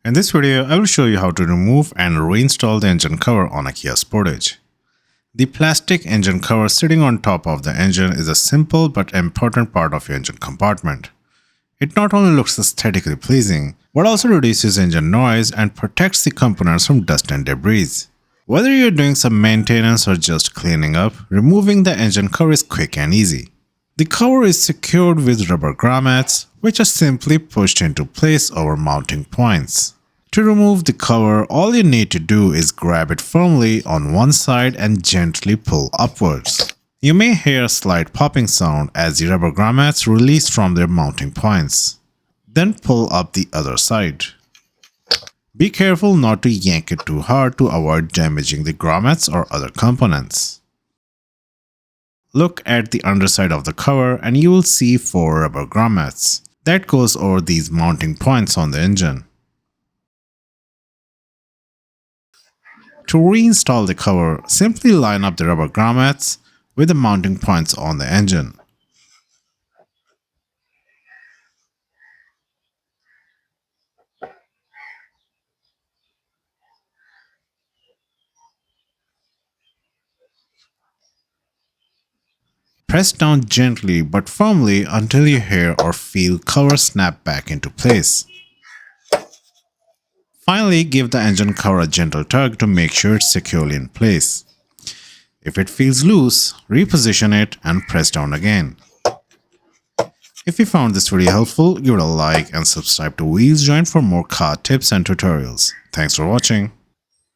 In this video, I will show you how to remove and reinstall the engine cover on a Kia Sportage. The plastic engine cover sitting on top of the engine is a simple but important part of your engine compartment. It not only looks aesthetically pleasing, but also reduces engine noise and protects the components from dust and debris. Whether you're doing some maintenance or just cleaning up, removing the engine cover is quick and easy. The cover is secured with rubber grommets, which are simply pushed into place over mounting points. To remove the cover, all you need to do is grab it firmly on one side and gently pull upwards. You may hear a slight popping sound as the rubber grommets release from their mounting points. Then pull up the other side. Be careful not to yank it too hard to avoid damaging the grommets or other components. Look at the underside of the cover and you will see 4 rubber grommets. That goes over these mounting points on the engine. To reinstall the cover, simply line up the rubber grommets with the mounting points on the engine. Press down gently but firmly until you hear or feel cover snap back into place. Finally, give the engine cover a gentle tug to make sure it's securely in place. If it feels loose, reposition it and press down again. If you found this video helpful, give it a like and subscribe to Wheels Joint for more car tips and tutorials. Thanks for watching.